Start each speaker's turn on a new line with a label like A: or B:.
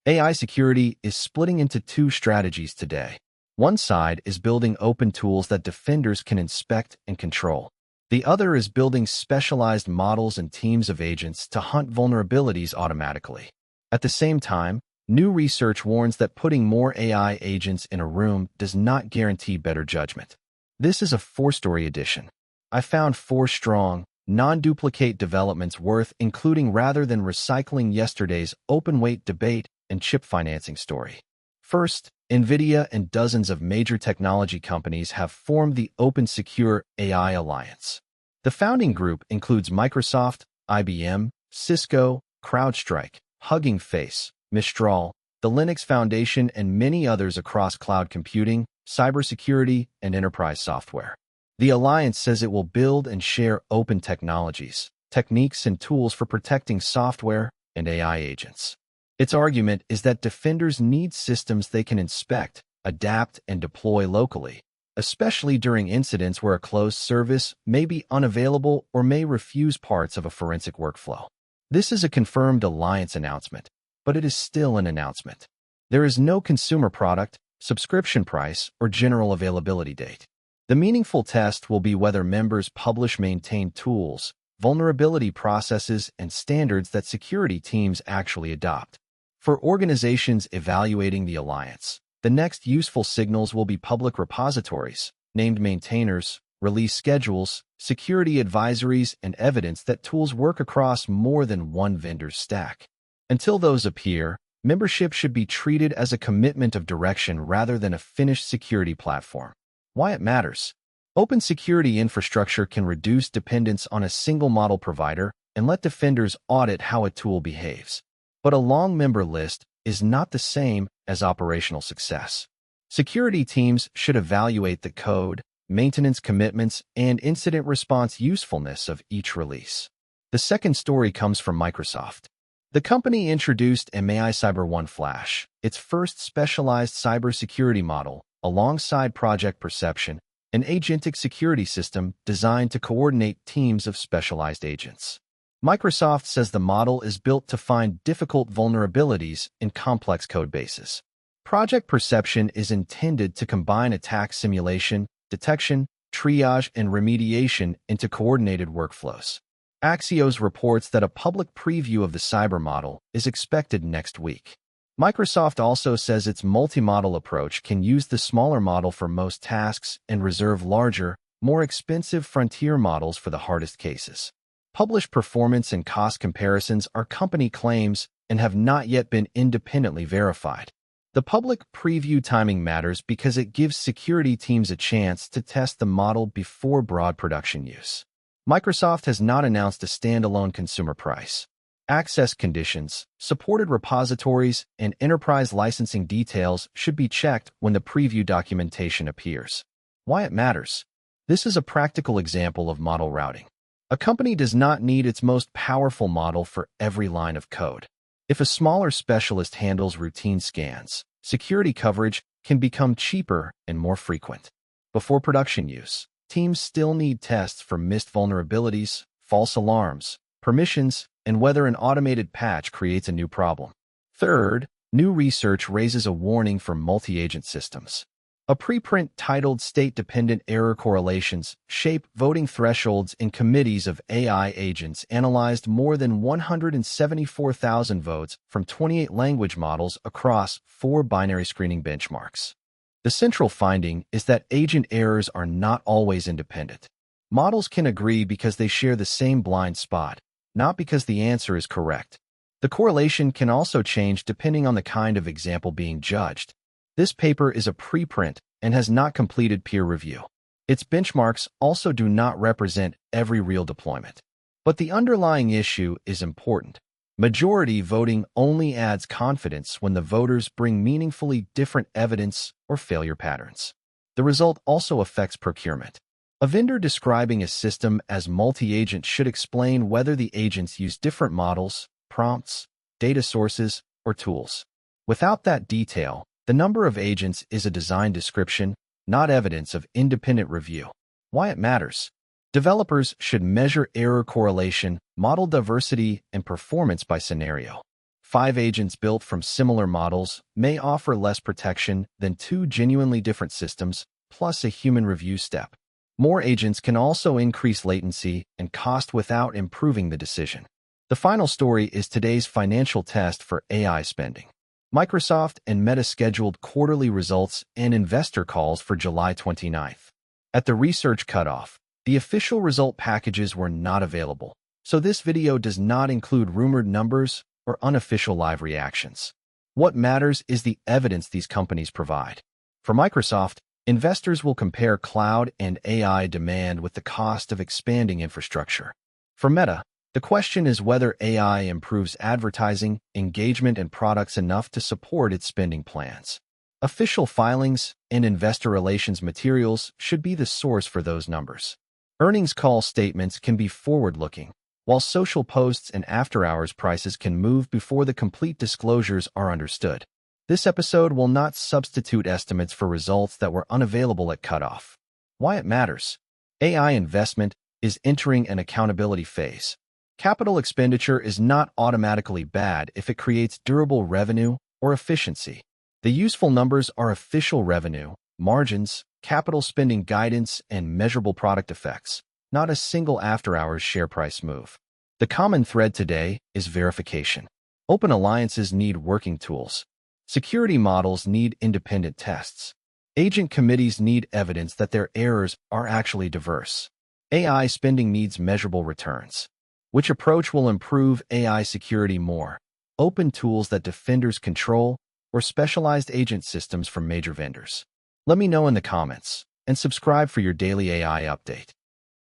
A: AI security is splitting into two strategies today. One side is building open tools that defenders can inspect and control. The other is building specialized models and teams of agents to hunt vulnerabilities automatically. At the same time, new research warns that putting more AI agents in a room does not guarantee better judgment. This is a four-story edition. I found four strong, non-duplicate developments worth including rather than recycling yesterday's open-weight debate and chip financing story. First, NVIDIA and dozens of major technology companies have formed the Open Secure AI Alliance. The founding group includes Microsoft, IBM, Cisco, CrowdStrike, Hugging Face, Mistral, the Linux Foundation, and many others across cloud computing, cybersecurity, and enterprise software. The alliance says it will build and share open technologies, techniques, and tools for protecting software and AI agents. Its argument is that defenders need systems they can inspect, adapt, and deploy locally, especially during incidents where a closed service may be unavailable or may refuse parts of a forensic workflow. This is a confirmed alliance announcement, but it is still an announcement. There is no consumer product, subscription price, or general availability date. The meaningful test will be whether members publish maintained tools, vulnerability processes, and standards that security teams actually adopt. For organizations evaluating the alliance, the next useful signals will be public repositories, named maintainers, release schedules, security advisories, and evidence that tools work across more than one vendor's stack. Until those appear, membership should be treated as a commitment of direction rather than a finished security platform. Why it matters? Open security infrastructure can reduce dependence on a single model provider and let defenders audit how a tool behaves. But a long member list is not the same as operational success. Security teams should evaluate the code, maintenance commitments, and incident response usefulness of each release. The second story comes from Microsoft. The company introduced MAI CyberOne Flash, its first specialized cybersecurity model, alongside Project Perception, an agentic security system designed to coordinate teams of specialized agents. Microsoft says the model is built to find difficult vulnerabilities in complex code bases. Project Perception is intended to combine attack simulation, detection, triage, and remediation into coordinated workflows. Axios reports that a public preview of the cyber model is expected next week. Microsoft also says its multi-model approach can use the smaller model for most tasks and reserve larger, more expensive frontier models for the hardest cases. Published performance and cost comparisons are company claims and have not yet been independently verified. The public preview timing matters because it gives security teams a chance to test the model before broad production use. Microsoft has not announced a standalone consumer price. Access conditions, supported repositories, and enterprise licensing details should be checked when the preview documentation appears. Why it matters? This is a practical example of model routing. A company does not need its most powerful model for every line of code. If a smaller specialist handles routine scans, security coverage can become cheaper and more frequent. Before production use, teams still need tests for missed vulnerabilities, false alarms, permissions, and whether an automated patch creates a new problem. Third, new research raises a warning for multi-agent systems. A preprint titled State-Dependent Error Correlations Shape Voting Thresholds in Committees of AI Agents analyzed more than 174,000 votes from 28 language models across 4 binary screening benchmarks. The central finding is that agent errors are not always independent. Models can agree because they share the same blind spot, not because the answer is correct. The correlation can also change depending on the kind of example being judged. This paper is a preprint and has not completed peer review. Its benchmarks also do not represent every real deployment. But the underlying issue is important. Majority voting only adds confidence when the voters bring meaningfully different evidence or failure patterns. The result also affects procurement. A vendor describing a system as multi-agent should explain whether the agents use different models, prompts, data sources, or tools. Without that detail, the number of agents is a design description, not evidence of independent review. Why it matters? Developers should measure error correlation, model diversity, and performance by scenario. 5 agents built from similar models may offer less protection than 2 genuinely different systems, plus a human review step. More agents can also increase latency and cost without improving the decision. The final story is today's financial test for AI spending. Microsoft and Meta scheduled quarterly results and investor calls for July 29th. At the research cutoff, the official result packages were not available, so this video does not include rumored numbers or unofficial live reactions. What matters is the evidence these companies provide. For Microsoft, investors will compare cloud and AI demand with the cost of expanding infrastructure. For Meta, the question is whether AI improves advertising, engagement, and products enough to support its spending plans. Official filings and investor relations materials should be the source for those numbers. Earnings call statements can be forward-looking, while social posts and after-hours prices can move before the complete disclosures are understood. This episode will not substitute estimates for results that were unavailable at cutoff. Why it matters. AI investment is entering an accountability phase. Capital expenditure is not automatically bad if it creates durable revenue or efficiency. The useful numbers are official revenue, margins, capital spending guidance, and measurable product effects, not a single after-hours share price move. The common thread today is verification. Open alliances need working tools. Security models need independent tests. Agent committees need evidence that their errors are actually diverse. AI spending needs measurable returns. Which approach will improve AI security more? Open tools that defenders control or specialized agent systems from major vendors? Let me know in the comments and subscribe for your daily AI update.